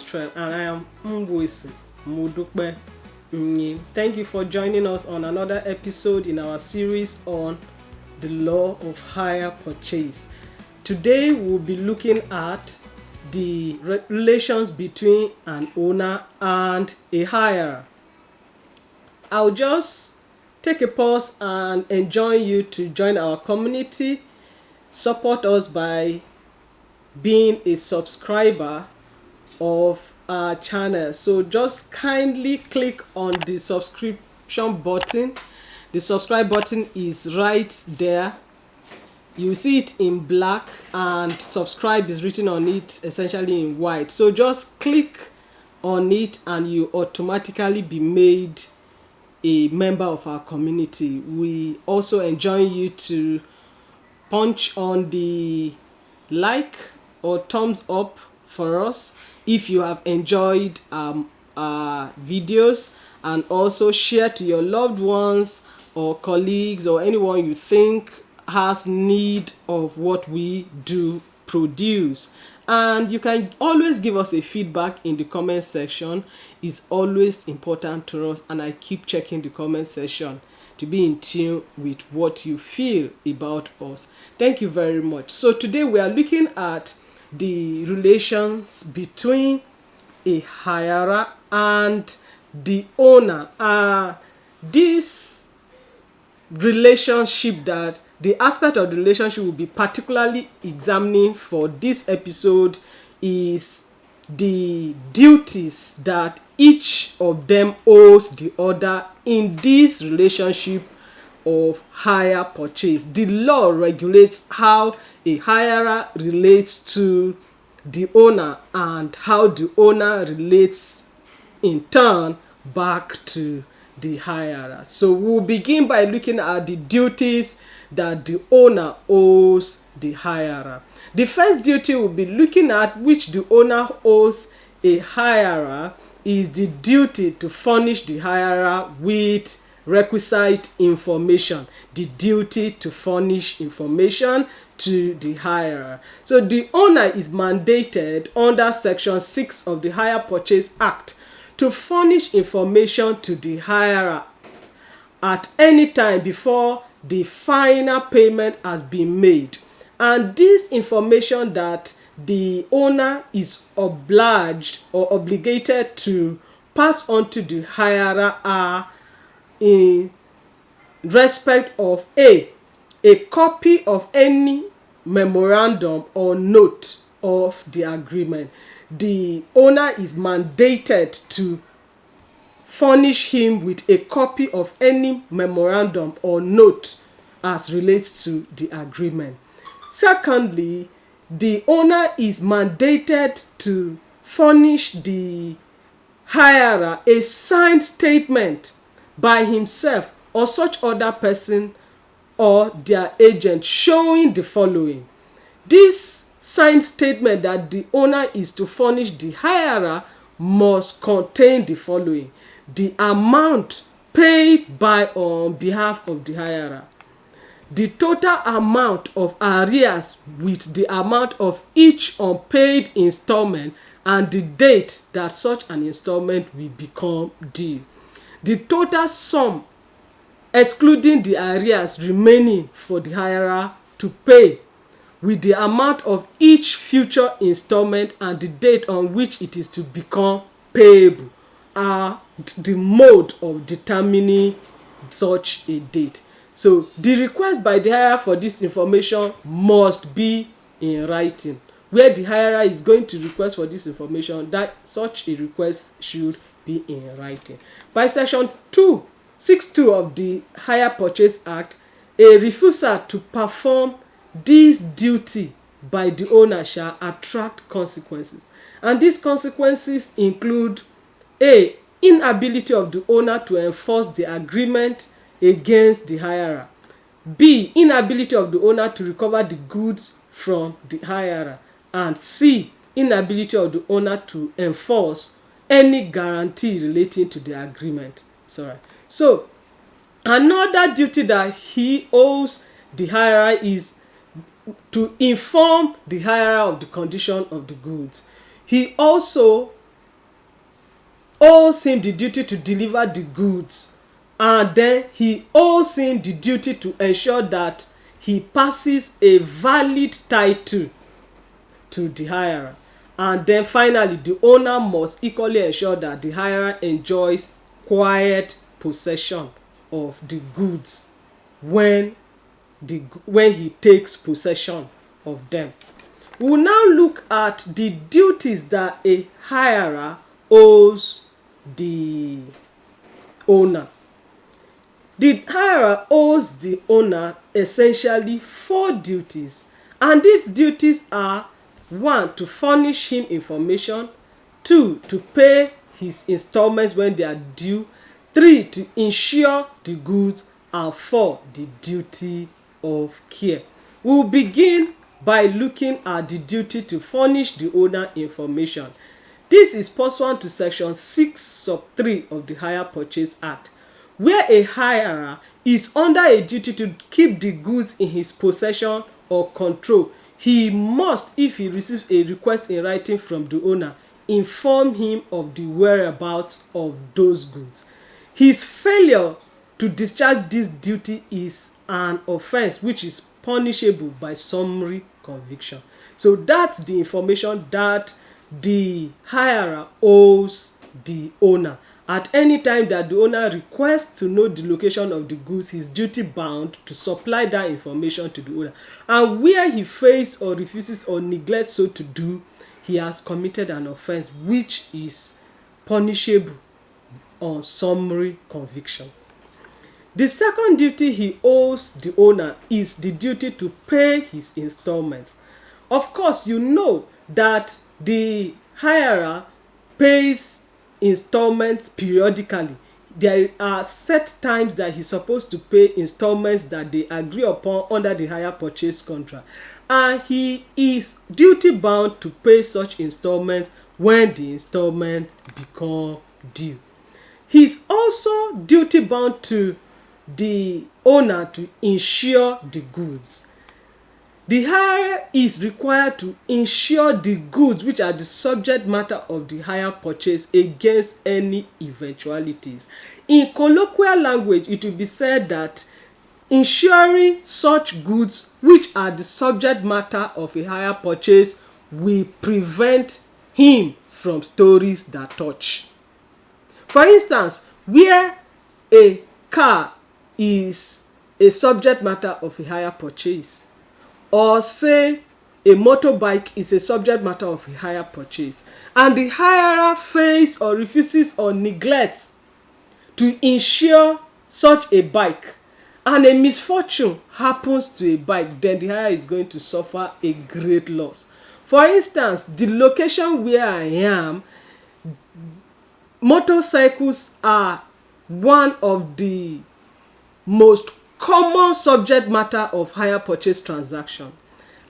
Strength, and I am Mbuisi Mudukbe Mnyi. Thank you for joining us on another episode in our series on the law of hire purchase. Today we'll be looking at the relations between an owner and a hirer. I'll just take a pause and enjoin you to join our community. Support us by being a subscriber of our channel. So just kindly click on the subscription button. The subscribe button is right there. You see it in black and subscribe is written on it essentially in white. So just click on it and you automatically be made a member of our community. We also enjoin you to punch on the like or thumbs up for us if you have enjoyed our videos, and also share to your loved ones or colleagues or anyone you think has need of what we do produce. And you can always give us a feedback in the comment section. It's always important to us, and I keep checking the comment section to be in tune with what you feel about us. Thank you very much. So today we are looking at the relations between a hirer and the owner. This relationship, that the aspect of the relationship we'll be particularly examining for this episode, is the duties that each of them owes the other in this relationship of hire purchase. The law regulates how a hirer relates to the owner and how the owner relates in turn back to the hirer. So we'll begin by looking at the duties that the owner owes the hirer. The first duty we'll be looking at, which the owner owes a hirer, is the duty to furnish the hirer with requisite information. The duty to furnish information to the hirer. So the owner is mandated under Section 6 of the Hire Purchase Act to furnish information to the hirer at any time before the final payment has been made. And this information that the owner is obliged or obligated to pass on to the hirer are in respect of a copy of any memorandum or note of the agreement. The owner is mandated to furnish him with a copy of any memorandum or note as relates to the agreement. Secondly, the owner is mandated to furnish the hirer a signed statement by himself or such other person or their agent showing the following. This signed statement that the owner is to furnish the hirer must contain the following: the amount paid by or on behalf of the hirer, the total amount of arrears with the amount of each unpaid installment and the date that such an installment will become due, the total sum excluding the arrears remaining for the hirer to pay, with the amount of each future installment and the date on which it is to become payable, are the mode of determining such a date. So the request by the hirer for this information must be in writing. Where the hirer is going to request for this information, that such a request should be in writing. By Section 262 of the Hire Purchase Act, a refusal to perform this duty by the owner shall attract consequences. And these consequences include a inability of the owner to enforce the agreement against the hirer, b inability of the owner to recover the goods from the hirer, and c inability of the owner to enforce any guarantee relating to the agreement. So another duty that he owes the hirer is to inform the hirer of the condition of the goods. He also owes him the duty to deliver the goods, and then he owes him the duty to ensure that he passes a valid title to the hirer. And then finally, the owner must equally ensure that the hirer enjoys quiet possession of the goods when he takes possession of them. We will now look at the duties that a hirer owes the owner. The hirer owes the owner essentially 4 duties, and these duties are: 1, to furnish him information; 2, to pay his installments when they are due; 3, to insure the goods; and 4, the duty of care. We will begin by looking at the duty to furnish the owner information. This is pursuant to section 6 sub 3 of the Hire Purchase Act, where a hirer is under a duty to keep the goods in his possession or control. He must, if he receives a request in writing from the owner, inform him of the whereabouts of those goods. His failure to discharge this duty is an offense which is punishable by summary conviction. So that's the information that the hirer owes the owner. At any time that the owner requests to know the location of the goods, he is duty bound to supply that information to the owner. And where he fails or refuses or neglects so to do, he has committed an offense which is punishable on summary conviction. The second duty he owes the owner is the duty to pay his installments. Of course, you know that the hirer pays installments periodically. There are set times that he's supposed to pay installments that they agree upon under the hire purchase contract, and he is duty bound to pay such installments when the installments become due. He's also duty bound to the owner to insure the goods. The hirer is required to insure the goods which are the subject matter of the hire purchase against any eventualities. In colloquial language, it will be said that insuring such goods which are the subject matter of a hire purchase will prevent him from stories that touch. For instance, where a car is a subject matter of a hire purchase, or say a motorbike is a subject matter of a hire purchase, and the hirer fails or refuses or neglects to insure such a bike, and a misfortune happens to a bike, then the hirer is going to suffer a great loss. For instance, the location where I am, motorcycles are one of the most common subject matter of hire purchase transaction,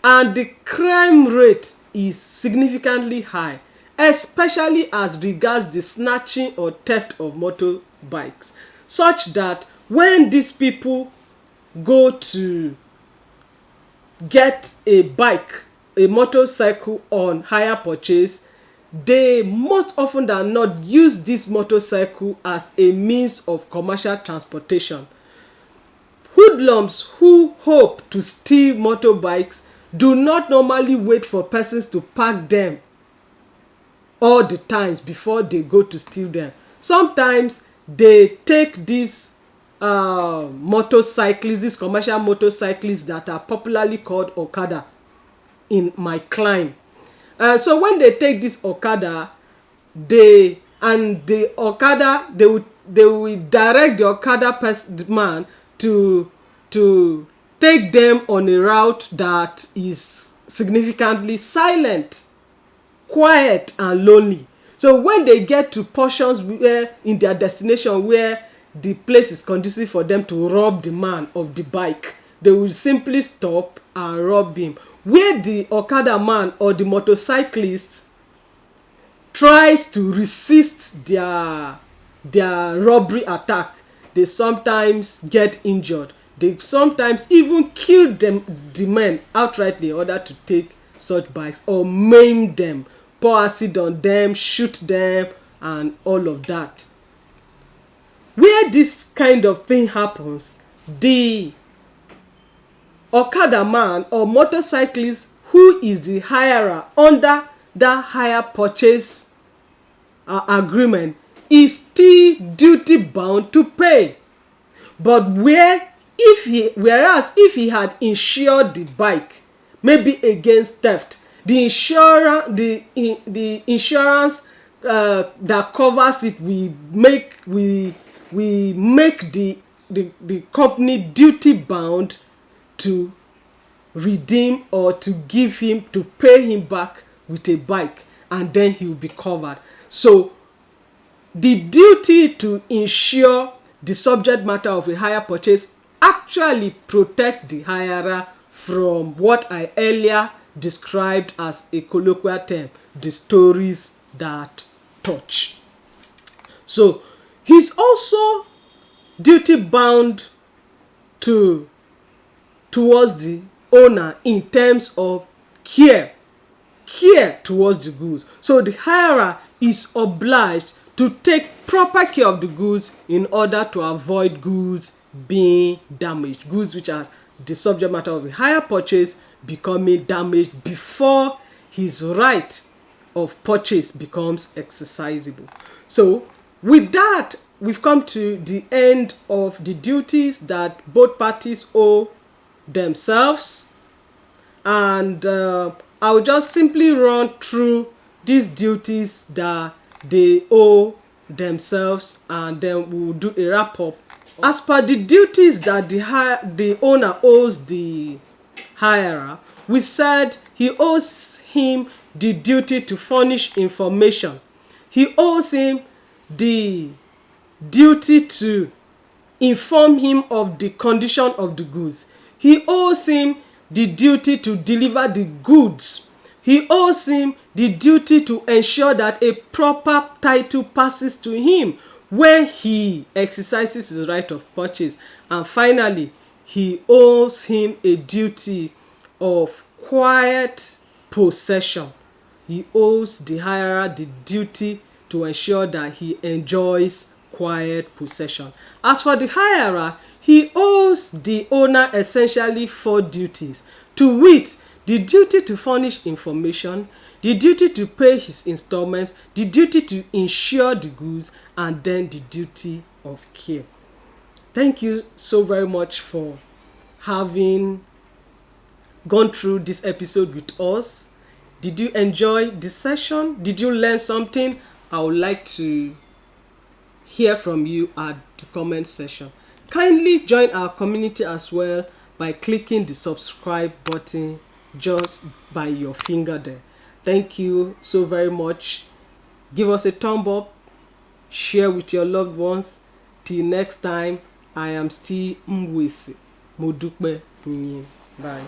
and the crime rate is significantly high, especially as regards the snatching or theft of motorbikes, such that when these people go to get a bike, a motorcycle on hire purchase, they most often than not use this motorcycle as a means of commercial transportation. Hoodlums who hope to steal motorbikes do not normally wait for persons to park them all the times before they go to steal them. Sometimes they take these motorcyclists, these commercial motorcyclists that are popularly called Okada in my climb. So when they take this Okada, they will direct the Okada man to take them on a route that is significantly silent, quiet, and lonely. So when they get to portions where in their destination where the place is conducive for them to rob the man of the bike, they will simply stop and rob him. Where the Okada man or the motorcyclist tries to resist their robbery attack, they sometimes get injured. They sometimes even kill the men outrightly in order to take such bikes, or maim them, pour acid on them, shoot them, and all of that. Where this kind of thing happens, the Okada man or motorcyclist who is the hirer under that hire purchase agreement is still duty bound to pay. But whereas if he had insured the bike, maybe against theft, the insurance that covers it, we make the company duty bound to redeem or to pay him back with a bike, and then he will be covered. So the duty to insure the subject matter of a hire purchase actually protects the hirer from what I earlier described as a colloquial term, the stories that touch. So he's also duty bound towards the owner in terms of care towards the goods. So the hirer is obliged to take proper care of the goods in order to avoid goods being damaged, goods which are the subject matter of a hire purchase becoming damaged before his right of purchase becomes exercisable. So with that, we've come to the end of the duties that both parties owe themselves, and I'll just simply run through these duties that they owe themselves, and then we'll do a wrap up. As per the duties that the owner owes the hirer, we said he owes him the duty to furnish information. He owes him the duty to inform him of the condition of the goods. He owes him the duty to deliver the goods. He owes him the duty to ensure that a proper title passes to him when he exercises his right of purchase. And finally, he owes him a duty of quiet possession. He owes the hirer the duty to ensure that he enjoys quiet possession. As for the hirer, he owes the owner essentially 4 duties, to wit, the duty to furnish information, the duty to pay his installments, the duty to insure the goods, and then the duty of care. Thank you so very much for having gone through this episode with us. Did you enjoy the session? Did you learn something? I would like to hear from you at the comment section. Kindly join our community as well by clicking the subscribe button just by your finger there. Thank you so very much. Give us a thumb up, share with your loved ones. Till next time, I am still Mwisi Modukbe. Bye.